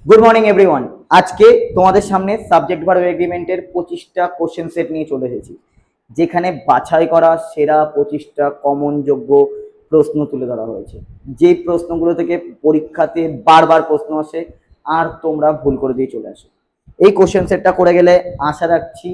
Good morning everyone. আজকে তোমাদের সামনে সাবজেক্ট ভার্ব এগ্রিমেন্টের 25টা কোশ্চেন সেট নিয়ে চলে এসেছি, যেখানে বাছাই করা সেরা 25টা কমন যোগ্য প্রশ্ন তুলে ধরা হয়েছে। যে প্রশ্নগুলো থেকে পরীক্ষাতে বারবার প্রশ্ন আসে আর তোমরা ভুল করে দিয়ে চলে আসো। এই কোশ্চেন সেটটা করে গেলে আশা রাখছি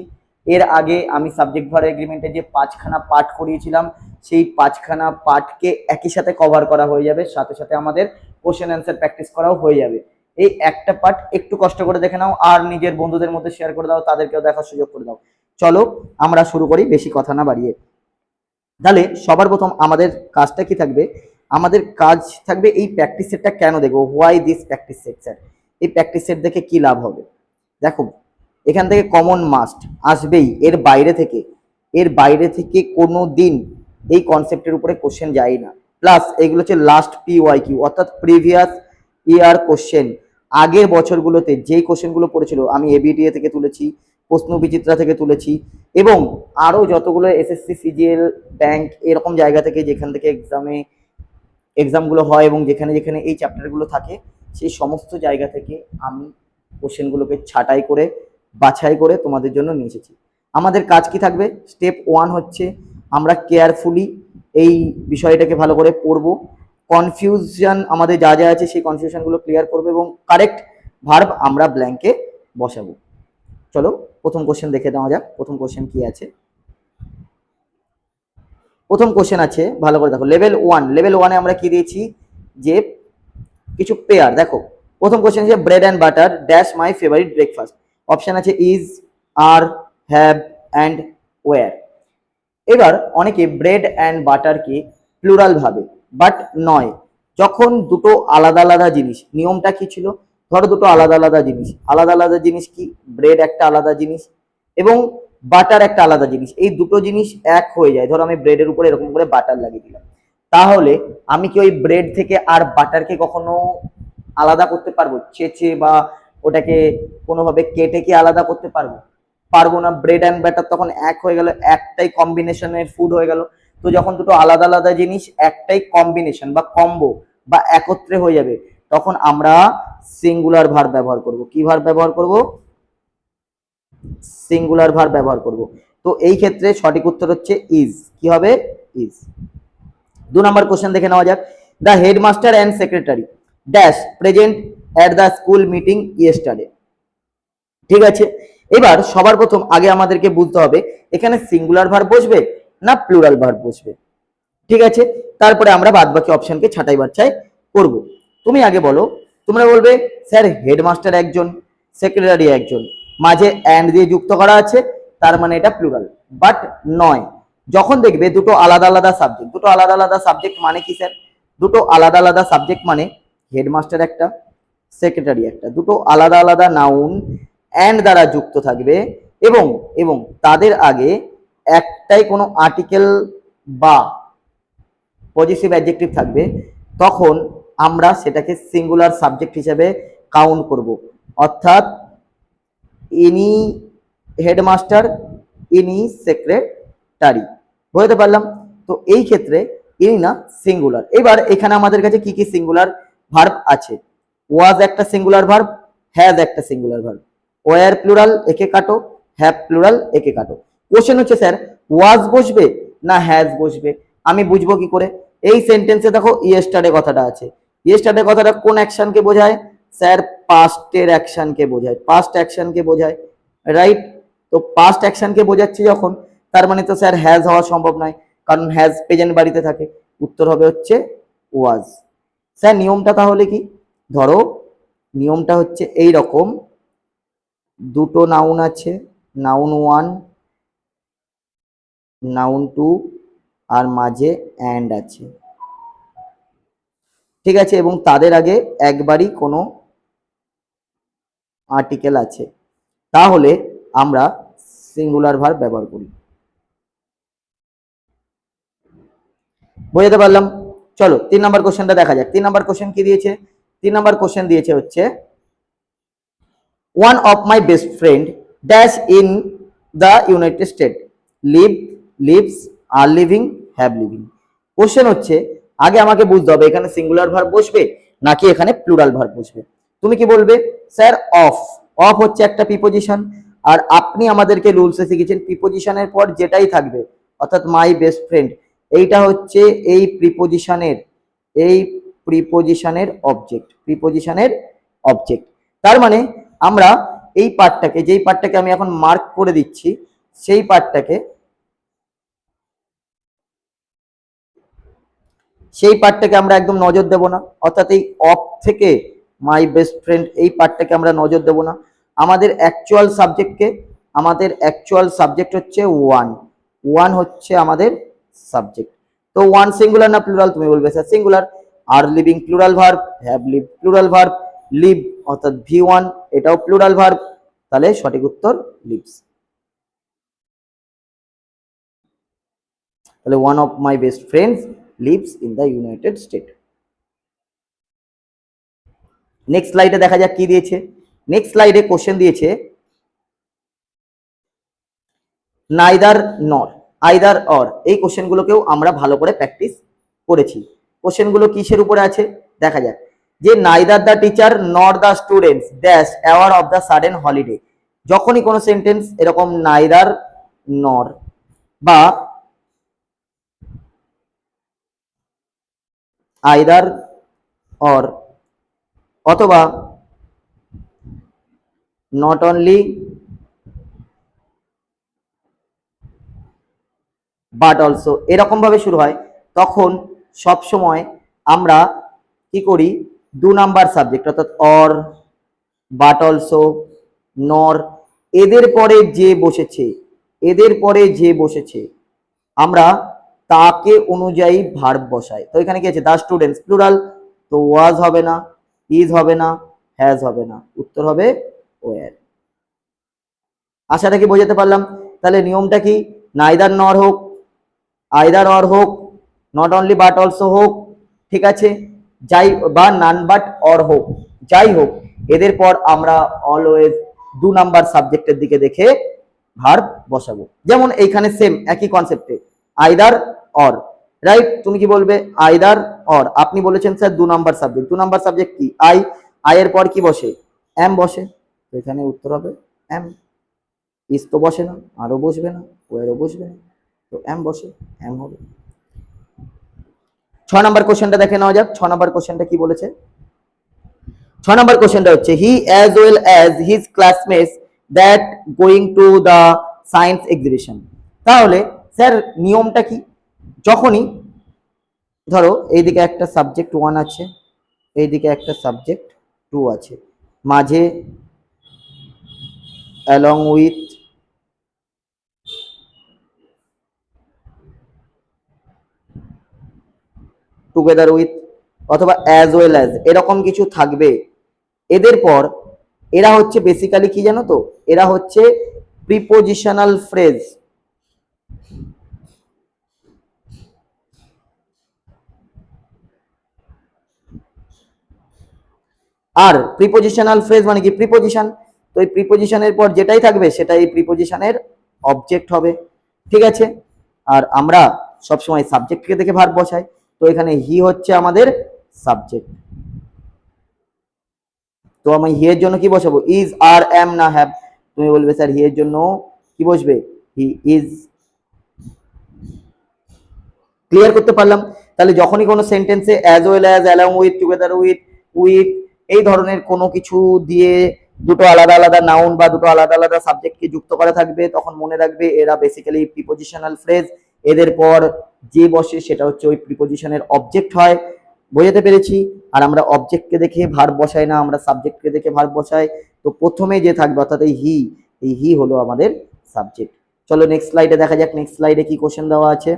এর আগে আমি সাবজেক্ট ভার্ব এগ্রিমেন্টে যে 5খানা পার্ট করিয়েছিলাম সেই 5খানা পার্টকে একই সাথে কভার করা হয়ে যাবে, সাথে সাথে আমাদের কোশ্চেন অ্যান্সার প্র্যাকটিস করাও হয়ে যাবে। এই একটা পার্ট একটু কষ্ট করে দেখে নাও আর নিজের বন্ধুদের মধ্যে শেয়ার করে দাও, তাদেরকেও দেখার সুযোগ করে দাও। চলো আমরা শুরু করি বেশি কথা না বাড়িয়ে। তাহলে সবার প্রথম আমাদের কাজটা কি থাকবে? আমাদের কাজ থাকবে এই প্র্যাকটিস সেটটা কেন দেখবো, why this practice set sir, এই প্র্যাকটিস সেট দেখে কি লাভ হবে। দেখো এখান থেকে কমন মাস্ট আসবেই, এর বাইরে থেকে কোনো দিন এই কনসেপ্টের উপরে কোশ্চেন যায় না। প্লাস এগুলো হচ্ছে লাস্ট PYQ অর্থাৎ প্রিভিয়াস ইয়ার কোশ্চেন। আগের বছরগুলোতে যেই কোশ্চেনগুলো পড়েছিল আমি ABTA থেকে তুলেছি, প্রশ্ন বিচিত্রা থেকে তুলেছি, এবং আরও যতগুলো SSC CGL ব্যাংক এরকম জায়গা থেকে যেখান থেকে এক্সামগুলো হয় এবং যেখানে যেখানে এই চ্যাপ্টারগুলো থাকে সেই সমস্ত জায়গা থেকে আমি কোশ্চেনগুলোকে ছাঁটাই করে বাছাই করে তোমাদের জন্য নিয়ে এসেছি। আমাদের কাজ কি থাকবে? স্টেপ 1 হচ্ছে আমরা কেয়ারফুলি এই বিষয়টাকে ভালো করে পড়বো, কনফিউশন আমাদের যা যা আছে সেই কনফিউশনগুলো ক্লিয়ার করবো এবং কারেক্ট ভার্ব আমরা ব্ল্যাঙ্কে বসাবো। চলো প্রথম কোশ্চেন দেখে দেওয়া যাক। প্রথম কোশ্চেন কি আছে? প্রথম কোশ্চেন আছে, ভালো করে দেখো, লেভেল 1। লেভেল 1-এ আমরা কি দিয়েছি যে কিছু পেয়ার। দেখো প্রথম কোশ্চেন আছে bread and butter dash my favourite breakfast. Option আছে is, are, have and were. এবার অনেকে ব্রেড অ্যান্ড বাটারকে প্লুরাল ভাবে, বাট নয়। যখন দুটো আলাদা আলাদা জিনিস, নিয়মটা কি ছিল? ধরো দুটো আলাদা আলাদা জিনিস, আলাদা আলাদা জিনিস কি? ব্রেড একটা আলাদা জিনিস এবং বাটার একটা আলাদা জিনিস। এই দুটো জিনিস এক হয়ে যায়। ধরো আমি ব্রেডের উপরে এরকম করে বাটার লাগিয়ে দিলাম, তাহলে আমি কি ওই ব্রেড থেকে আর বাটারকে কখনো আলাদা করতে পারবো? চেঁচে বা ওটাকে কোনোভাবে কেটে কি আলাদা করতে পারবো? পারবো না। ব্রেড অ্যান্ড বাটার তখন এক হয়ে গেল, একটাই কম্বিনেশনের ফুড হয়ে গেল। তো যখন দুটো আলাদা আলাদা জিনিস একটাই কম্বিনেশন বা কম্বো বা একত্রে হয়ে যাবে, তখন আমরা সিঙ্গুলার ভার্ব ব্যবহার করব। কি ভার্ব ব্যবহার করব? সিঙ্গুলার ভার্ব ব্যবহার করব। তো এই ক্ষেত্রে সঠিক উত্তর হচ্ছে ইজ। কি হবে? ইজ। 2 নম্বর কোশ্চেন দেখে নেওয়া যাক। The headmaster and secretary dash present at the school meeting yesterday. ঠিক আছে, এবার সবার প্রথম আগে আমাদেরকে বুঝতে হবে এখানে সিঙ্গুলার ভার্ব বসবে না প্লুরাল ভার্ব বসবে। ঠিক আছে, তারপরে আমরা বাদ বাকি অপশনকে ছাঁটাই বাছাই করব। তুমি আগে বলো, তোমরা বলবে স্যার হেডমাস্টার একজন, সেক্রেটারি একজন, মাঝে অ্যান্ড দিয়ে যুক্ত করা আছে, তার মানে এটা প্লুরাল। বাট নয়। যখন দেখবে দুটো আলাদা আলাদা সাবজেক্ট, দুটো আলাদা আলাদা সাবজেক্ট মানে কি স্যার? দুটো আলাদা আলাদা সাবজেক্ট মানে হেডমাস্টার একটা, সেক্রেটারি একটা, দুটো আলাদা আলাদা নাউন অ্যান্ড দ্বারা যুক্ত থাকবে এবং এবং তাদের আগে একটাই কোনো আর্টিকেল বা পজিটিভ অ্যাডজেক্টিভ থাকবে, তখন আমরা সেটাকে সিঙ্গুলার সাবজেক্ট হিসেবে কাউন্ট করব। অর্থাৎ ইনি হেডমাস্টার, ইনি সেক্রেটারি। বুঝতে পারলাম? তো এই ক্ষেত্রে ইনি না সিঙ্গুলার। এবার এখানে আমাদের কাছে কি কি সিঙ্গুলার ভার্ব আছে? ওয়াজ একটা সিঙ্গুলার ভার্ব, হ্যাজ একটা সিঙ্গুলার ভার্ব, ওয়ার প্লুরাল একে কাটো, হ্যাভ প্লুরাল একে কাটো। কোশ্চেন হচ্ছে স্যার ওয়াজ বসবে না হ্যাজ বসবে, আমি বুঝবো কি করে? এই সেন্টেন্সে দেখো ইয়েস্টারডে কথাটা আছে। ইয়েস্টারডে কথাটা কোন অ্যাকশনকে বোঝায়? স্যার পাস্টের অ্যাকশনকে বোঝায়, পাস্ট অ্যাকশনকে বোঝায়, রাইট? তো পাস্ট অ্যাকশনকে বোঝাচ্ছি যখন, তার মানে তো স্যার হ্যাজ হওয়া সম্ভব নয়, কারণ হ্যাজ প্রেজেন্ট বাড়িতে থাকে। উত্তর হবে হচ্ছে ওয়াজ। স্যার নিয়মটা তাহলে কি? ধরো নিয়মটা হচ্ছে এই রকম, দুটো নাউন আছে, নাউন 1, নাউন 2 আর মাঝে অ্যান্ড আছে। ঠিক আছে, এবং তাদের আগে একবারই কোনো আর্টিকেল আছে, তাহলে আমরা সিঙ্গুলার ভার্ব ব্যবহার করি। বুঝতে পারলাম? চলো 3 নম্বর কোশ্চেনটা দেখা যাক। 3 নম্বর কোশ্চেন কি দিয়েছে? 3 নম্বর কোশ্চেন দিয়েছে হচ্ছে one of my best friend dash in the United States live, lives, are living, have living। Question হচ্ছে আগে আমাকে বুঝতে হবে এখানে সিঙ্গুলার ভার্ব বসবে নাকি এখানে প্লুরাল ভার্ব বসবে। তুমি কি বলবে স্যার অফ। অফ হচ্ছে একটা প্রিপোজিশন, আর আপনি আমাদেরকে রুলসে শিখেছেন প্রিপোজিশনের পর যেটাই থাকবে, অর্থাৎ মাই বেস্ট ফ্রেন্ড, এইটা হচ্ছে এই প্রিপোজিশনের অবজেক্ট, প্রিপোজিশনের অবজেক্ট। তার মানে আমরা এই পার্টটাকে, যেই পার্টটাকে আমি এখন মার্ক করে দিচ্ছি, সেই পার্টটাকে আমরা একদম নজর দেব না, অর্থাৎ এই অফ থেকে মাই বেস্ট ফ্রেন্ড এই পার্টটাকে আমরা নজর দেব না। আমাদের অ্যাকচুয়াল সাবজেক্ট হচ্ছে ওয়ান। ওয়ান হচ্ছে আমাদের সাবজেক্ট। তো ওয়ান সিঙ্গুলার না প্লুরাল, তুমি বলবে স্যার সিঙ্গুলার। আর living plural verb, have live plural verb, live অর্থাৎ V1 এটাও প্লুরাল ভার্ব, তাহলে সঠিক উত্তর লিভস। তাহলে one of my best friends lives in the United state. Next স্লাইডে দেখা যাক কি দিয়েছে। নেক্সট স্লাইডে কোশ্চেন দিয়েছে নাইদার নর, আইদার অর। এই কোশ্চেনগুলোকেও আমরা ভালো করে প্র্যাকটিস করেছি। কোশ্চেনগুলো কিসের উপরে আছে দেখা যাক। যে নাইদার দ্য টিচার নর the students dash aware of the sudden holiday. যখনই কোনো সেন্টেন্স এরকম নাইদার নর বা আইদার অর অথবা নট অনলি বাট অলসো এরকম ভাবে শুরু হয়, তখন সব সময় আমরা কি করি, 2 নাম্বার সাবজেক্ট অর্থাৎ অর, বাট অলসো, নর, এদের পরে যে বসেছে আমরা তাকে অনুযায়ী ভার্ব বসাই। তো এখানে কি আছে, দা স্টুডেন্টস প্লুরাল, তো ওয়াজ হবে না, ইজ হবে না, হ্যাজ হবে না, উত্তর হবে ওয়ার। আশাটা কি বোঝাতে পারলাম? তাহলে নিয়মটা কি, নাইদার নর হোক, আইদার অর হোক, নট অনলি বাট অলসো হোক, ঠিক আছে, যাই বা নান বাট অর হোক, যাই হোক, এদের পর আমরা অলওয়েজ 2 নাম্বার সাবজেক্টের দিকে দেখে ভার্ব বসাবো। যেমন এইখানে সেম একই কনসেপ্টে আইদার অর, রাইট? তুমি কি বলবে আইদার অর, আপনি বলেছেন sir 2 number subject, 2 number subject কি আই এর পর কি বসে, এম বসে, এখানে উত্তর হবে এম। ইস তো বসে না, আরও বসবে না, ওয়েরও বসবে না, তো এম বসে, এম হবে। 6 নাম্বার কোশ্চেনটা দেখে নেওয়া যাক। 6 নাম্বার কোশ্চেনটা কি বলেছে? 6 নাম্বার কোশ্চেনটা হচ্ছে হি as well as his classmates that going to the science exhibition. তাহলে স্যার নিয়মটা কি, যখনই ধরো এইদিকে একটা সাবজেক্ট 1 আছে, এইদিকে একটা সাবজেক্ট 2 আছে, মাঝে অ্যালং উইথ, টুগেদার উইথ অথবা অ্যাজ ওয়েল অ্যাজ এরকম কিছু থাকবে, এদের পর এরা হচ্ছে বেসিক্যালি কি জানো তো, এরা হচ্ছে প্রিপোজিশনাল ফ্রেজ। আর প্রিপোজিশনাল ফ্রেজ মানে কি, প্রিপোজিশন। তো এই প্রিপোজিশনের পর যেটাই থাকবে সেটাই এই প্রিপোজিশনের অবজেক্ট হবে, ঠিক আছে। আর আমরা সবসময় সাবজেক্টকে দেখে ভার্ব বসাই, তো এখানে হি হচ্ছে আমাদের সাবজেক্ট। তো আমি হি এর জন্য কি বসাবো, ইজ আর এম না হ্যাভ? তুমি বলবে স্যার হি এর জন্য কি বসবে, হি ইজ। ক্লিয়ার করতে পারলাম? তাহলে যখনই কোনো সেন্টেন্সে as well as, along with, together with, with এই ধরনের কোনো কিছু দিয়ে দুটো আলাদা আলাদা নাউন বা দুটো আলাদা আলাদা সাবজেক্টকে যুক্ত করা থাকবে, তখন মনে রাখবে এরা বেসিক্যালি প্রিপোজিশনাল ফ্রেজ। এদের পর যে বসে সেটা হচ্ছে ওই প্রিপোজিশনের অবজেক্ট হয়। বোঝাতে পেরেছি? আর আমরা অবজেক্টকে দেখে ভার্ব বসাই না, আমরা সাবজেক্টকে দেখে ভার্ব বসাই। তো প্রথমে যে থাকবে অর্থাৎ এই হি হলো আমাদের সাবজেক্ট। চলো নেক্সট স্লাইডে দেখা যাক, নেক্সট স্লাইডে কি কোশ্চেন দেওয়া আছে।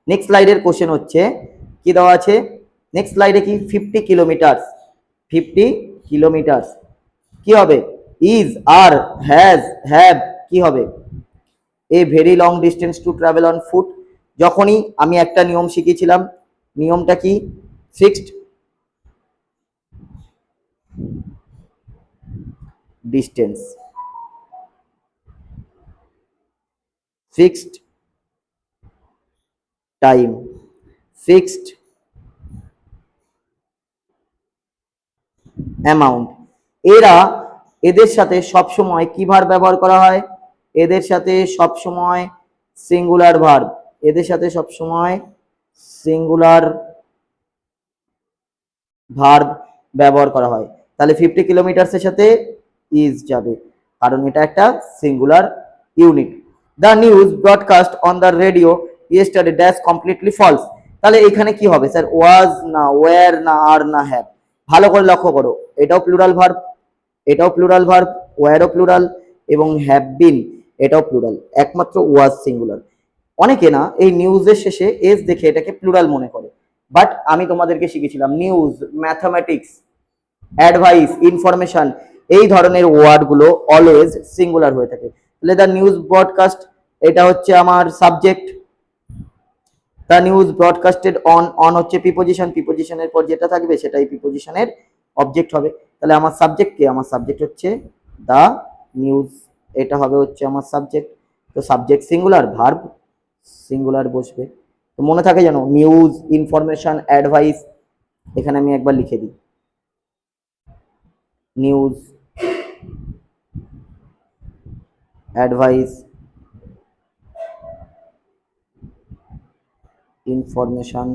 নেক্সট স্লাইডের কোশ্চেন হচ্ছে কি দেওয়া আছে, নেক্সট স্লাইডে কি 50 কিলোমিটার, 50 কিলোমিটার কি হবে, ইজ আর হ্যাজ হ্যাভ কি হবে, a very long distance to travel on foot. যখনই আমি একটা নিয়ম শিখিয়েছিলাম, নিয়মটা কি, fixed distance, fixed time, fixed amount. এরা এদের সাথে সবসময় কি ভার্ব ব্যবহার করা হয়? এদের সাথে সবসময় সিঙ্গুলার ভার্ব, এদের সাথে সবসময় সিঙ্গুলার ভার্ব ব্যবহার করা হয়। তাহলে 50 কিলোমিটার্সের সাথে ইজ যাবে, কারণ এটা একটা singular unit. The news broadcast on the radio yesterday dash completely false. তাহলে এখানে কি হবে স্যার? ওয়াজ না ওয়্যার না আর না হ্যাভ। ভালো করে লক্ষ্য করো, এটাও প্লুরাল ভার্ব, এটাও প্লুরাল ভার্ব, ওয়্যারও প্লুরাল এবং হ্যাভ বিন এটাও প্লুরাল, একমাত্র ওয়াজ সিঙ্গুলার। অনেকে না এই নিউজের শেষে এস দেখে এটাকে প্লুরাল মনে করে, বাট আমি তোমাদেরকে শিখেছিলাম নিউজ, ম্যাথামেটিক্স, অ্যাডভাইস, ইনফরমেশন এই ধরনের ওয়ার্ডগুলো অলওয়েজ সিঙ্গুলার হয়ে থাকে। তাহলে দ্য নিউজ ব্রডকাস্ট এটা হচ্ছে আমার subject, the news ব্রডকাস্টেড on, on হচ্ছে প্রিপোজিশন, প্রিপোজিশনের পর যেটা থাকবে সেটাই প্রিপোজিশনের অবজেক্ট হবে। তাহলে আমার সাবজেক্ট কে? আমার সাবজেক্ট হচ্ছে দ্য নিউজ, এটা হবে হচ্ছে আমার সাবজেক্ট। তো সাবজেক্ট সিঙ্গুলার, ভার্ব সিঙ্গুলার বসবে। তো মনে থাকে যেন নিউজ, ইনফরমেশন, অ্যাডভাইস, এখানে আমি একবার লিখে দিই নিউজ, অ্যাডভাইস, ইনফরমেশন,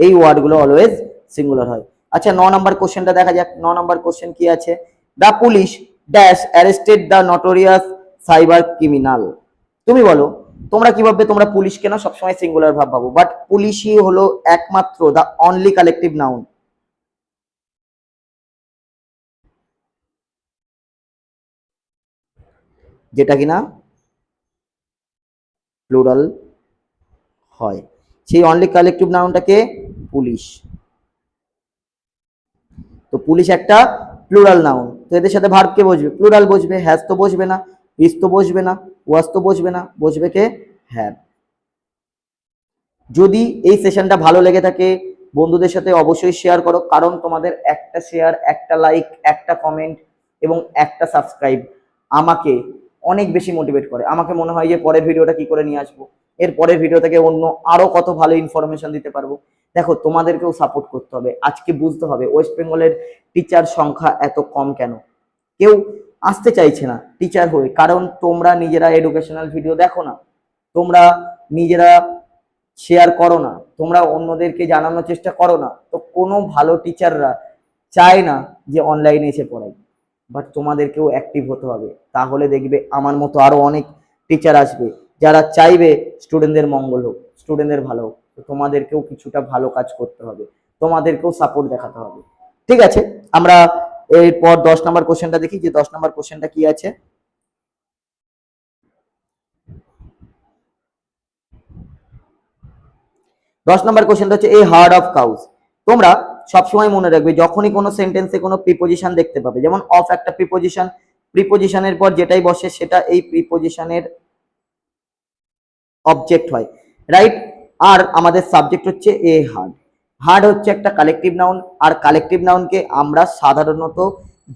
এই ওয়ার্ডগুলো অলওয়েজ সিঙ্গুলার হয়। আচ্ছা 9 নাম্বার কোশ্চেনটা দেখা যাক। 9 নাম্বার কোশ্চেন কি আছে? The police dash arrested the notorious cyber criminal. তুমি বলো, তোমরা কি ভাববে? তোমরা পুলিশকে না সবসময় সিঙ্গুলার ভাব ভাবো, বাট পুলিশই হলো একমাত্র দ্য অনলি কালেকটিভ নাউন যেটা কিনা প্লুরাল হয়। সেই অনলি কালেকটিভ নাউনটাকে পুলিশ। তো পুলিশ একটা প্লুরাল নাউন, তো এদের সাথে ভার্ব কে বসবে? প্লুরাল বসবে। হ্যাজ তো বসবে না, ইজ তো বসবে না, ওয়াজ তো বসবে না, বসবে কে? হ্যাভ। যদি এই সেশনটা ভালো লেগে থাকে বন্ধুদের সাথে অবশ্যই শেয়ার করো, কারণ তোমাদের একটা শেয়ার, একটা লাইক, একটা কমেন্ট এবং একটা সাবস্ক্রাইব আমাকে অনেক বেশি মোটিভেট করে। আমাকে মনে হয় যে পরের ভিডিওটা কি করে নিয়ে আসবো, এর পরের ভিডিও থেকে অন্য আরো কত ভালো ইনফরমেশন দিতে পারবো। দেখো তোমাদেরকেও সাপোর্ট করতে হবে। আজকে বুঝতে হবে ওয়েস্ট বেঙ্গলের টিচার সংখ্যা এত কম কেন। কেউ আসতে চাইছে না টিচার হয়ে, কারণ তোমরা নিজেরা এডুকেশনাল ভিডিও দেখো না, তোমরা নিজেরা শেয়ার করো না, তোমরা অন্যদেরকে জানানোর চেষ্টা করো না। তো কোনো ভালো টিচাররা চায় না যে অনলাইনে এসে পড়াই, বাট তোমাদেরকেও অ্যাক্টিভ হতে হবে। তাহলে দেখবে আমার মতো আরো অনেক টিচার আসবে যারা চাইবে স্টুডেন্টদের মঙ্গল হোক, স্টুডেন্টদের ভালো হোক। তো তোমাদেরকেও কিছুটা ভালো কাজ করতে হবে, তোমাদেরকেও সাপোর্ট দেখাতে হবে। ঠিক আছে, আমরা এরপর 10 নম্বর কোশ্চেনটা দেখি, যে 10 নম্বর কোশ্চেনটা কি আছে। 10 নম্বর কোশ্চেনটা হচ্ছে এ হার্ড অফ কাউস। তোমরা সবসময় মনে রাখবে যখনই কোনো সেন্টেন্সে কোনো প্রিপোজিশন দেখতে পাবে, যেমন অফ একটা প্রিপোজিশন, প্রিপোজিশনের পর যেটাই বসে সেটা এই প্রিপোজিশনের অবজেক্ট হয়, রাইট? আর আমাদের সাবজেক্ট হচ্ছে এ হার্ড। হার্ড হচ্ছে একটা কালেকটিভ নাউন, আর কালেকটিভ নাউনকে আমরা সাধারণত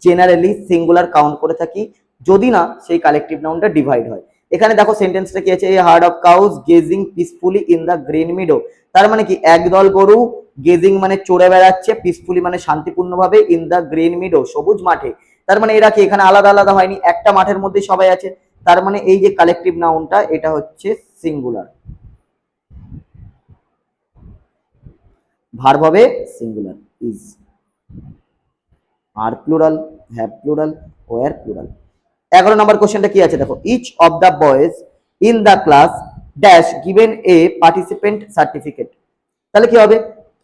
জেনারেলি সিঙ্গুলার কাউন্ট করে থাকি, যদি না সেই কালেকটিভ নাউনটা ডিভাইড হয়। এখানে দেখো সেন্টেন্সটা কি আছে? A herd of cows grazing peacefully in the green meadow. তার মানে কি? একদল গরু, গেজিং মানে চড়ে বেড়াচ্ছে, পিসফুলি মানে শান্তিপূর্ণভাবে, ইন দ্য গ্রিন মিডো সবুজ মাঠে। তার মানে এরা কি এখানে আলাদা আলাদা হয়নি, একটা মাঠের মধ্যে সবাই আছে। তার মানে এই যে কালেকটিভ নাউনটা এটা হচ্ছে সিঙ্গুলার, ভার্ব হবে সিঙ্গুলার, ইজ, আর plural, have plural, were plural. 11 number কোশ্চেনটা কি আছে দেখো, each of the boys in the class dash given a participant certificate. তাহলে কি হবে?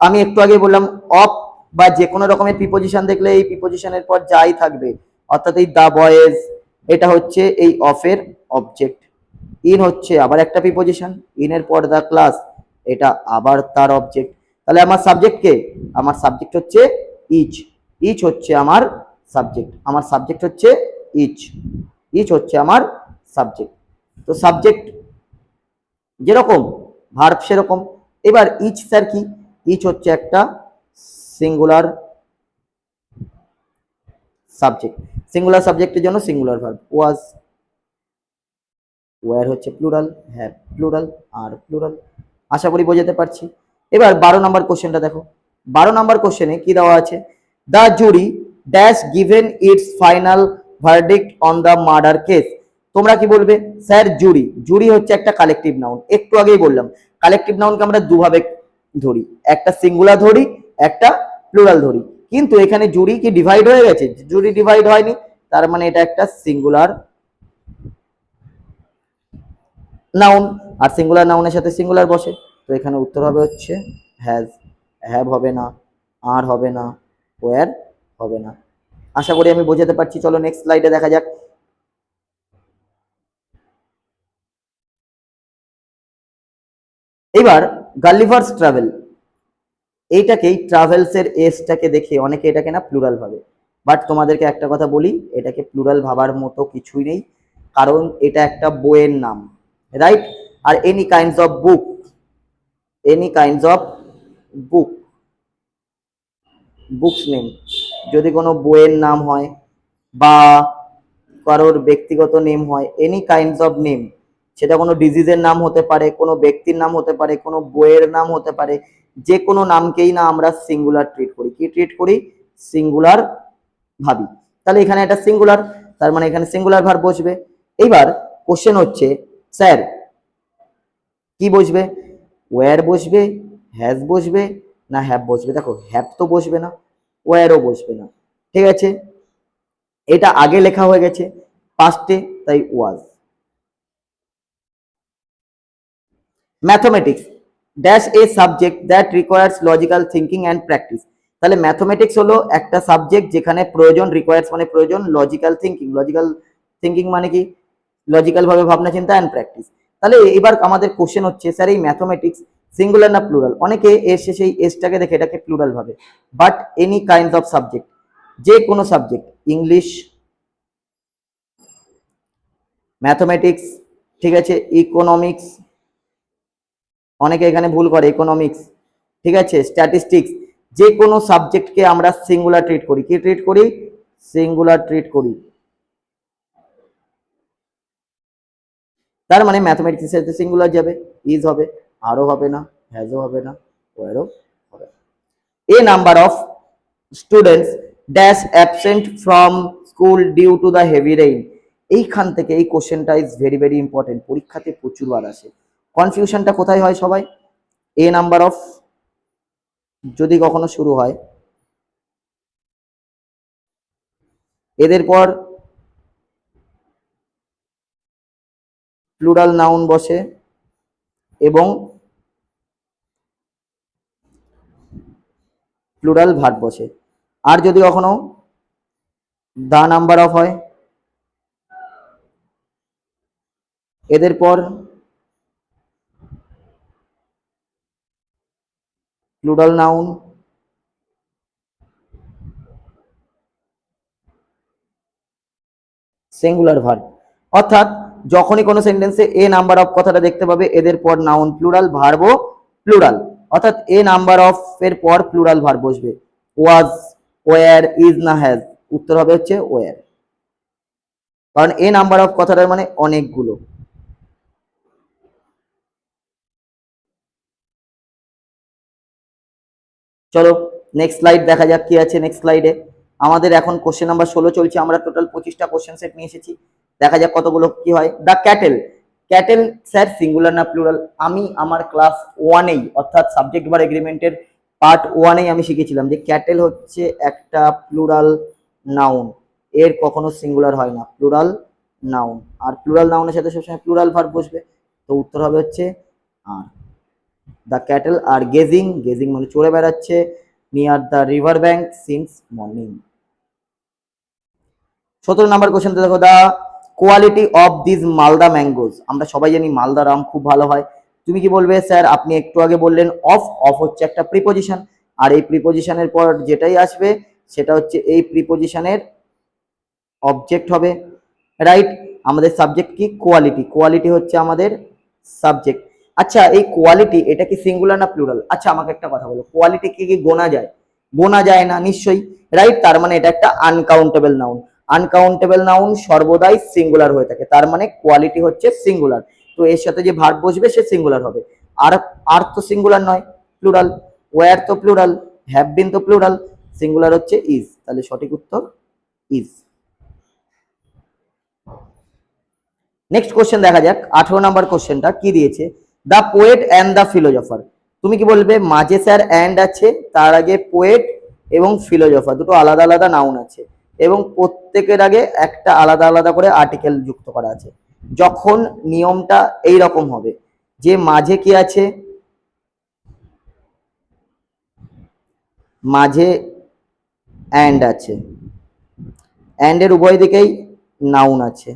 আমি একটু আগে বললাম অফ বা যে কোনো রকমের প্রিপোজিশন দেখলে এই প্রিপোজিশনের পর যাই থাকবে, অর্থাৎ এই দা বয়েজ এটা হচ্ছে এই অফের অবজেক্ট, ইন হচ্ছে আবার একটা প্রিপোজিশন, ইনের পর দা ক্লাস এটা আবার তার অবজেক্ট। তাহলে আমার সাবজেক্ট কে? আমার সাবজেক্ট হচ্ছে ইচ, ইচ হচ্ছে আমার সাবজেক্ট, আমার সাবজেক্ট হচ্ছে ইচ, ইচ হচ্ছে আমার সাবজেক্ট। তো সাবজেক্ট যেরকম ভার্ব সেরকম। এবার ইচ স্যার কি? ইচ হচ্ছে একটা সিঙ্গুলার সাবজেক্ট, সিঙ্গুলার সাবজেক্টের জন্য সিঙ্গুলার ভার্ব। ওয়াজ, ওয়্যার হচ্ছে plural, have plural, are plural. আশা করি বোঝাতে পারছি। এবার 12 নম্বর কোশ্চেনটা দেখো। 12 নম্বর কোশ্চেনে কি দেওয়া আছে? The jury dash given it's final verdict on the murder case. তোমরা কি বলবে স্যার জুরি। জুরি হচ্ছে একটা কালেকটিভ নাউন, একটু আগেই বললাম কালেকটিভ নাউনকে আমরা দুভাবে ধরি, একটা সিঙ্গুলার ধরি, একটা প্লুরাল ধরি। কিন্তু এখানে জুরি কি ডিভাইড হয়ে গেছে? জুরি ডিভাইড হয়নি, তার মানে এটা একটা সিঙ্গুলার নাউন, আর সিঙ্গুলার নাউনের সাথে সিঙ্গুলার বসে। তো এখানে উত্তর হবে হচ্ছে হ্যাজ। হ্যাভ হবে না, আর হবে না, ওয়ার হবে না। আশা করি আমি বোঝাতে পারছি। চলো নেক্সট স্লাইডে দেখা যাক। এবার গালিভার্স ট্রাভেল, এইটাকেই ট্রাভেলসের এসটাকে দেখে অনেকে এটাকে না প্লুরাল ভাবে, বাট তোমাদেরকে একটা কথা বলি, এটাকে প্লুরাল ভাবার মতো কিছুই নেই, কারণ এটা একটা বইয়ের নাম, রাইট? আর any kinds of book, any kinds of book, books name, যদি কোনো বইয়ের নাম হয় বা কারোর ব্যক্তিগত নেম হয়, এনি কাইন্ডস অফ নেম, সেটা কোনো ডিজিজের নাম হতে পারে, কোনো ব্যক্তির নাম হতে পারে, কোনো বইয়ের নাম হতে পারে, যে কোনো নামকেই না আমরা সিঙ্গুলার ট্রিট করি। কি ট্রিট করি? সিঙ্গুলার ভাবি। তাহলে এখানে একটা সিঙ্গুলার, তার মানে এখানে সিঙ্গুলার ভার্ব বসবে। এইবার কোশ্চেন হচ্ছে স্যার কি বসবে? ওয়্যার বসবে, হ্যাজ বসবে, না হ্যাভ বসবে? দেখো হ্যাভ তো বসবে না, ওয়্যারও বসবে না, ঠিক আছে? এটা আগে লেখা হয়ে গেছে পাস্টে, তাই was. Mathematics dash a subject that requires logical thinking and practice. তাহলে ম্যাথমেটিক্স হলো একটা সাবজেক্ট যেখানে প্রয়োজন, রিকোয়ার্স মানে প্রয়োজন, লজিক্যাল থিঙ্কিং, লজিক্যাল থিঙ্কিং মানে কি? লজিক্যাল ভাবে ভাবনা চিন্তা, অ্যান্ড প্র্যাকটিস। তাহলে এবার আমাদের কোশ্চেন হচ্ছে স্যার এই ম্যাথমেটিক্স সিঙ্গুলার না প্লুরাল? অনেকে এর শেষে এই এসটাকে দেখে এটাকে প্লুরাল ভাবে, but any kind of subject, যে কোনো সাবজেক্ট, ইংলিশ, ম্যাথমেটিক্স, ঠিক আছে, ইকোনমিক্স, অনেকে এখানে ভুল করে, ইকোনমিক্স, ঠিক আছে, স্ট্যাটিস্টিক্স, যে কোনো সাবজেক্টকে আমরা সিঙ্গুলার ট্রিট করি। কি ট্রিট করি? সিঙ্গুলার ট্রিট করি। তার মানে ম্যাথমেটিক্সের সাথে সিঙ্গুলার যাবে, ইজ হবে, আরও হবে না, হ্যাজও হবে না, ওয়ারও হবে। A number of students dash absent from school due to the heavy rain. এইখান থেকে এই কোশ্চেনটা ইজ ভেরি ভেরি ইম্পর্টেন্ট, পরীক্ষাতে প্রচুর বার আসে। কনফিউশনটা কোথায় হয় সবাই? এ নাম্বার অফ যদি কখনো শুরু হয়, এদের পর প্লুরাল নাউন বসে এবং প্লুরাল ভার্ব বসে। আর যদি কখনো দা নাম্বার অফ হয়, এদের পর প্লুরাল নাউন, সিঙ্গুলার ভার্ব। অর্থাৎ যখনই কোনো সেন্টেন্সে এ নাম্বার অফ কথাটা দেখতে পাবে, এদের পর নাউন প্লুরাল, ভার্বও প্লুরাল। অর্থাৎ এ নাম্বার অফ এর পর প্লুরাল ভার্ব বসবে, ওয়াজ, ওয়ার, ইজ না হ্যাজ? উত্তর হবে হচ্ছে ওয়ার, কারণ এ নাম্বার অফ কথাটার মানে অনেকগুলো। চলো নেক্সট স্লাইড দেখা যাক কি আছে নেক্সট স্লাইডে। আমাদের এখন কোশ্চেন নাম্বার 16 চলছে, আমরা টোটাল 25টা কোশ্চেন সেট নিয়ে এসেছি। দেখা যাক কতগুলো কি হয়। The cattle, cattle sir singular না প্লুরাল? আমি আমার ক্লাস 1-এই অর্থাৎ সাবজেক্ট বার এগ্রিমেন্টের পার্ট 1-এই আমি শিখেছিলাম যে ক্যাটেল হচ্ছে একটা প্লুরাল নাউন, এর কখনো সিঙ্গুলার হয় না, প্লুরাল নাউন। আর প্লুরাল নাউনের সাথে সবসময় প্লুরাল ভার্ব বসবে, তো উত্তর হবে হচ্ছে are. The cattle are grazing, grazing মানে চড়ে বেড়াচ্ছে, near the river bank since morning. 17 number question দেখো, the quality of this Malda mangoes. আমরা সবাই জানি মালদা আম খুব ভালো হয়। তুমি কি বলবে? স্যার আপনি একটু আগে বললেন অফ, অফ হচ্ছে একটা প্রিপোজিশন, আর এই প্রিপোজিশনের পর যেটাই আসবে সেটা হচ্ছে এই প্রিপোজিশনের অবজেক্ট হবে, রাইট? আমাদের সাবজেক্ট কি? কোয়ালিটি, কোয়ালিটি হচ্ছে আমাদের সাবজেক্ট। আচ্ছা এই কোয়ালিটি এটা কি সিঙ্গুলার না প্লুরাল? আচ্ছা আমাকে একটা কথা বলো, কোয়ালিটি কি গোনা যায়? গোনা যায় না নিশ্চয়ই, রাইট? তার মানে এটা একটা আনকাউন্টেবল নাউন। আনকাউন্টেবল নাউন সর্বদাই সিঙ্গুলার হয়ে থাকে, তার মানে কোয়ালিটি হচ্ছে সিঙ্গুলার। তো এর সাথে যে ভার্ব বসবে সে সিঙ্গুলার হবে। আর আর তো সিঙ্গুলার নয়, প্লুরাল। ওয়্যার তো প্লুরাল, হ্যাভ বিন তো প্লুরাল, সিঙ্গুলার হচ্ছে ইজ। তাহলে সঠিক উত্তর ইজ। নেক্সট কোশ্চেন দেখা যাক, 18 নাম্বার কোশ্চেনটা কি দিয়েছে, the poet and the philosopher. তুমি কি বলবে, মাঝে স্যার অ্যান্ড আছে, তার আগে পোয়েট এবং ফিলোজফার দুটো আলাদা আলাদা নাউন আছে এবং প্রত্যেকের আগে একটা আলাদা আলাদা করে আর্টিকেল যুক্ত করা আছে। যখন নিয়মটা এই রকম হবে যে মাঝে কি আছে, মাঝে অ্যান্ড আছে, অ্যান্ডের উভয় দিকেই নাউন আছে,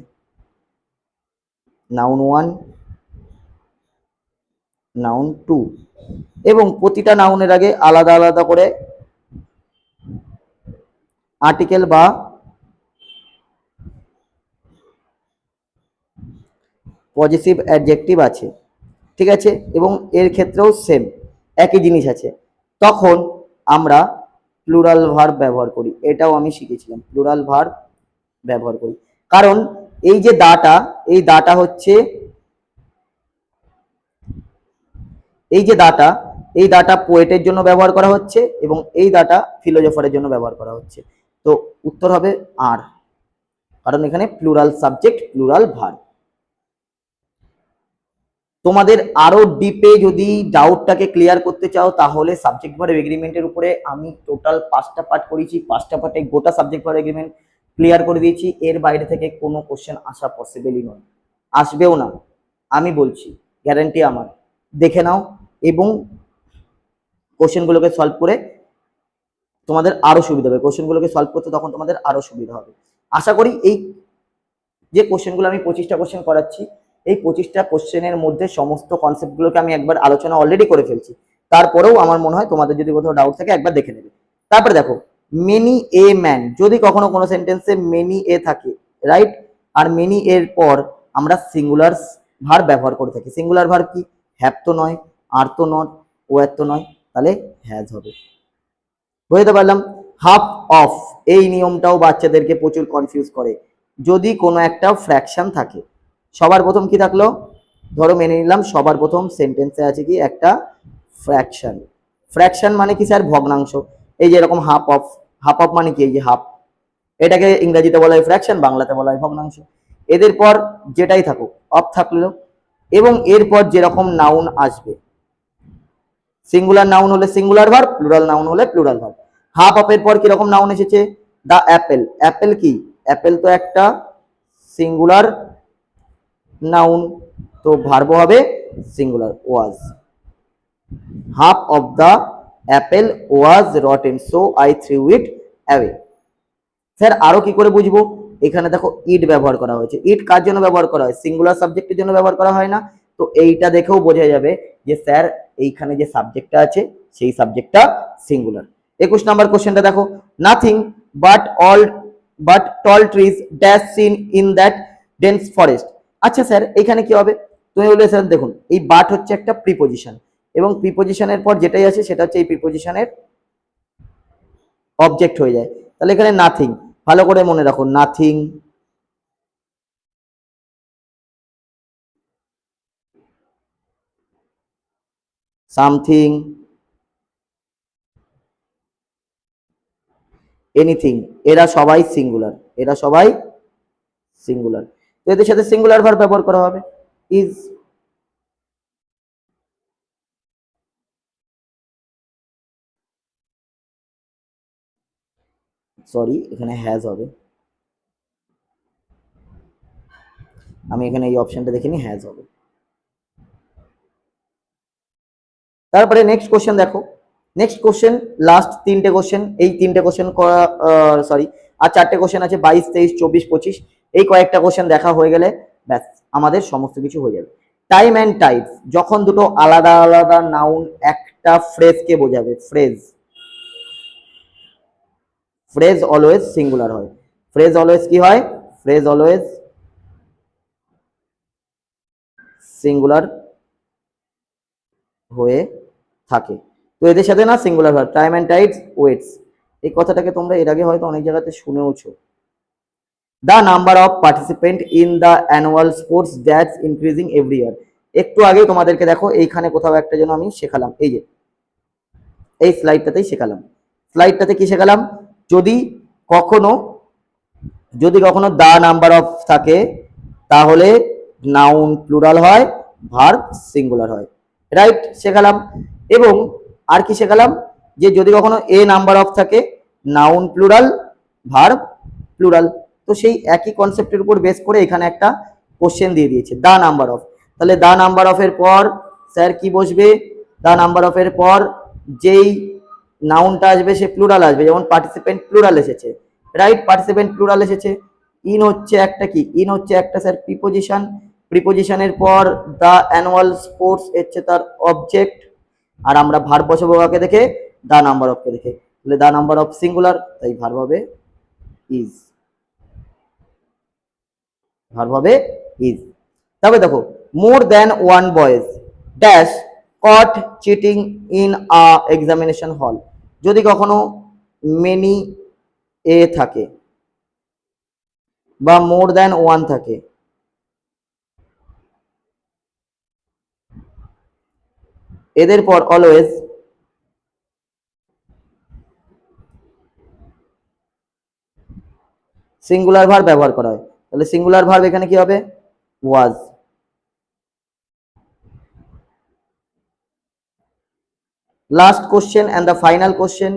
নাউন 1, নাউন 2, এবং প্রতিটা নাউনের আগে আলাদা আলাদা করে আর্টিকেল বা পজিটিভ অ্যাডজেক্টিভ আছে, ঠিক আছে, এবং এর ক্ষেত্রেও সেম একই জিনিস আছে। তখন আমরা প্লুরাল ভার্ব ব্যবহার করি, এটাও আমি শিখেছিলাম, প্লুরাল ভার্ব ব্যবহার করি। কারণ এই যে দাটা, এই দাটা হচ্ছে, এই যে দাটা, এই দাটা পোয়েটের জন্য ব্যবহার করা হচ্ছে এবং এই দাটা ফিলোজফারের জন্য ব্যবহার করা হচ্ছে। তো উত্তর হবে আর, কারণ এখানে প্লুরাল সাবজেক্ট, প্লুরাল ভার্ব। তোমাদের আরো ডিপে যদি ডাউটটাকে ক্লিয়ার করতে চাও তাহলে সাবজেক্ট ভার্ব এগ্রিমেন্টের উপরে আমি টোটাল 5টা পার্ট করেছি, 5টা পার্টে গোটা সাবজেক্ট ভার্ব এগ্রিমেন্ট ক্লিয়ার করে দিয়েছি। এর বাইরে থেকে কোনো কোশ্চেন আসা পসিবলই নয়, আসবেও না, আমি বলছি, গ্যারান্টি আমার। দেখে নাও এবং কোশ্চেনগুলোকে সলভ করে তোমাদের আরো সুবিধা হবে, কোশ্চেনগুলোকে সলভ করতে তখন তোমাদের আরো সুবিধা হবে। আশা করি এই যে কোশ্চেনগুলো আমি 25টা কোশ্চেন করাচ্ছি, এই 25টা কোশ্চেনের মধ্যে সমস্ত কনসেপ্টগুলোকে আমি একবার আলোচনা অলরেডি করে ফেলছি। তারপরেও আমার মনে হয় তোমাদের যদি কোথাও ডাউট থাকে একবার দেখে নেবে। তারপরে দেখো, মেনি এ ম্যান, যদি কখনো কোনো সেন্টেন্সে মেনি এ থাকে, রাইট, আর মেনি এর পর আমরা সিঙ্গুলার ভার্ব ব্যবহার করে থাকি। সিঙ্গুলার ভার্ব কি, হ্যাভ তো নয়, আর তো নয়, ওয়ার তো নয়, তাহলে হ্যাজ হবে। বুঝতে পারলাম। হাফ অফ, এই নিয়মটাও বাচ্চাদেরকে প্রচুর কনফিউজ করে। যদি কোনো একটা ফ্র্যাকশন থাকে, সবার প্রথম কি থাকলো, ধরো মেনে নিলাম সবার প্রথম সেন্টেন্সে আছে কি একটা ফ্র্যাকশন। ফ্র্যাকশন মানে কি স্যার, ভগ্নাংশ। এই যে এরকম হাফ অফ, হাফ অফ মানে কি, এই যে হাফ, এটাকে ইংরেজিতে বলা হয় ফ্র্যাকশন, বাংলাতে বলা হয় ভগ্নাংশ। এদের পর যেটাই থাকুক অফ থাকলো, এবং এরপর যেরকম নাউন আসবে, সিঙ্গুলার নাউন হলে সিঙ্গুলার ভার্ব, প্লুরাল নাউন হলে প্লুরাল ভার্ব। হাফ অফের পর কিরকম নাউন এসেছে, দা অ্যাপেল। অ্যাপেল কি, অ্যাপেল তো একটা সিঙ্গুলার নাউন, তো ভার্ব হবে singular, was. Half of the apple was rotten so I threw it away. Sir আরো কি করে বুঝবো, এখানে দেখো ইট ব্যবহার করা হয়েছে। ইট কার জন্য ব্যবহার করা হয়, সিঙ্গুলার সাবজেক্টের জন্য ব্যবহার করা হয় না। তো এইটা দেখেও বোঝা যাবে যে স্যার এইখানে যে সাবজেক্টটা আছে সেই সাবজেক্টটা সিঙ্গুলার। 21 নাম্বার কোশ্চেনটা দেখো, nothing but tall trees dash seen in that dense forest. আচ্ছা স্যার এখানে কি হবে, তুমি বলবে স্যার দেখুন এই বাট হচ্ছে একটা প্রিপোজিশন, এবং প্রিপোজিশনের পর যেটাই আছে সেটা হচ্ছে এই প্রিপোজিশনের অবজেক্ট হয়ে যায়। তাহলে এখানে নাথিং, ভালো করে মনে রাখো, নাথিং, সামথিং, এনিথিং, এরা সবাই সিঙ্গুলার, এরা সবাই সিঙ্গুলার। তো এদের সাথে সিঙ্গুলার ভার্ব ব্যবহার করা হবে, ইজ। সরি, এখানে হ্যাজ হবে, আমি এখানে এই অপশনটা দেখিনি, হ্যাজ হবে। তারপরে নেক্সট কোশ্চেন দেখো, নেক্সট কোশ্চেন, লাস্ট 3টে কোশ্চেন, এই 3টে কোশ্চেন করা, সরি আর 4টে কোশ্চেন আছে, 22, 23, 24, 25, এই কয়েকটা কোশ্চেন দেখা হয়ে গেলে ব্যাস আমাদের সমস্ত কিছু হয়ে যাবে। টাইম অ্যান্ড টাইপস, যখন দুটো আলাদা আলাদা নাউন একটা ফ্রেজকে বোঝাবে, ফ্রেজ, ফ্রেজ অলওয়েজ সিঙ্গুলার হয়। ফ্রেজ অলওয়েজ কি হয়, ফ্রেজ অলওয়েজ সিঙ্গুলার হয়ে থাকে। তো এদের সাথে না singular verb, time and tides, waits, এই কথাটাকে তোমরা এর আগে হয়তো অনেক জায়গাতে শুনেওছো। The number of participant in the annual sports that's increasing every year. একটু আগে তোমাদেরকে দেখো এইখানে কোথাও একটা যেন আমি শেখালাম, এই যে এই স্লাইডটাতেই শেখালাম। স্লাইডটাতে কি শেখালাম, যদি কখনো দা নাম্বার অফ থাকে তাহলে নাউন প্লুরাল হয়, ভার্ব সিঙ্গুলার হয়। রাইট, শেখালাম। এবং আর কি শেখালাম, যে যদি কখনো এ নাম্বার অফ থাকে নাউন প্লুরাল, ভার্ব প্লুরাল। তো সেই একই কনসেপ্টের উপর বেস করে এখানে একটা কোশ্চেন দিয়ে দিয়েছে, দা নাম্বার অফ। তাহলে দা নাম্বার অফ এর পর স্যার কি বসবে, দা নাম্বার অফ এর পর যেই নাউনটা আসবে সে প্লুরাল আসবে, যেমন পার্টিসিপেন্ট প্লুরাল এসেছে, রাইট, পার্টিসিপেন্ট প্লুরাল এসেছে। ইন হচ্ছে একটা কি, ইন হচ্ছে একটা স্যার প্রিপোজিশন, প্রিপোজিশনের পর দা অ্যানুয়াল স্পোর্টস হচ্ছে তার অবজেক্ট, আর আমরা ভার্ব বসাবো কাকে দেখে, দা নাম্বার অফ কে দেখে। তাহলে দা নাম্বার অফ সিঙ্গুলার, তাই ভার্ব হবে ইজ, ভার্ব হবে ইজ। তবে দেখো, more than one boys dash caught cheating in a examination hall, যদি কখনো মেনি এ থাকে বা মোর দ্যান ওয়ান থাকে, এদের পর অলওয়েজ সিঙ্গুলার ভার্ব ব্যবহার করা হয়। তাহলে সিঙ্গুলার ভার্ব এখানে কি হবে, was. Last question and the final question,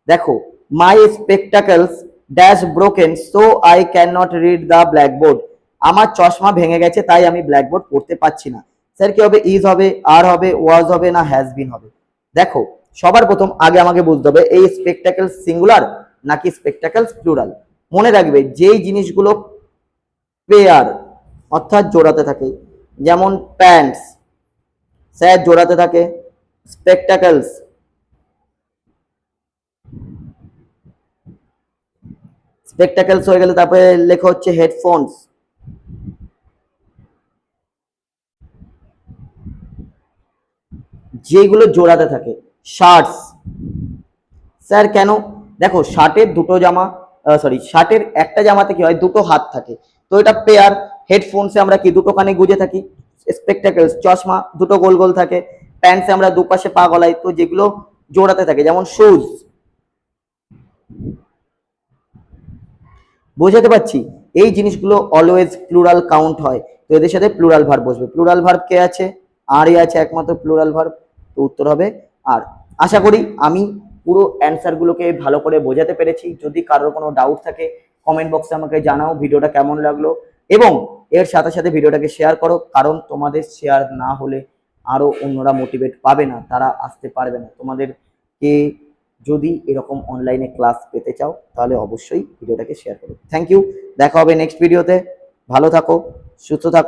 দেখো, my spectacles dash broken so I can not read the blackboard, আমার চশমা ভেঙে গেছে তাই আমি ব্ল্যাকবোর্ড পড়তে পারছি না। স্যার কি হবে, ইজ হবে, আর হবে, ওয়াজ হবে, না হ্যাজ বিন হবে? দেখো, সবার প্রথম আগে আমাকে বুঝতে হবে এই স্পেকটাকলস সিঙ্গুলার নাকি স্পেকটাকলস প্লুরাল। মনে রাখবে যেই জিনিসগুলো পেয়ার অর্থাৎ জোড়াতে থাকে, যেমন প্যান্টস স্যার জোড়াতে থাকে, স্পেকটাকলস স্পেকটাকলস হয়ে গেলে তারপরে লেখা হচ্ছে হেডফোনস, যেগুলো জোড়াতে থাকে। শার্টস স্যার কেন, দেখো শার্টের দুটো জামা, শার্টের একটা জামাতে কি হয়, দুটো হাত থাকে, তো এটা পেয়ার। হেডফোনসে আমরা কি দুটো কানে গুজে থাকি। স্পেকটাকলস চশমা দুটো গোল গোল থাকে। প্যান্টসে আমরা দুপাশে পা গলাই, তো যেগুলো জোড়াতে থাকে, যেমন শুজ। বোঝাতে পারছি, এই জিনিসগুলো অলওয়েজ প্লুরাল কাউন্ট হয়, তো এদের সাথে প্লুরাল ভার্ব বসবে। প্লুরাল ভার্ব কে আছে, আরই আছে একমাত্র প্লুরাল ভার্ব, তো উত্তর হবে আর। আশা করি আমি পুরো অ্যান্সারগুলোকে ভালো করে বোঝাতে পেরেছি। যদি কারোর কোনো ডাউট থাকে কমেন্ট বক্সে আমাকে জানাও ভিডিওটা কেমন লাগলো, এবং এর সাথে সাথে ভিডিওটাকে শেয়ার করো, কারণ তোমাদের শেয়ার না হলে আরো অন্যরা মোটিভেট পাবে না, তারা আসতে পারবে না। তোমাদেরকে যদি এরকম অনলাইনে ক্লাস পেতে চাও তাহলে অবশ্যই ভিডিওটাকে শেয়ার করো। থ্যাংক ইউ, দেখা হবে নেক্সট ভিডিওতে। ভালো থাকো, সুস্থ থাকো।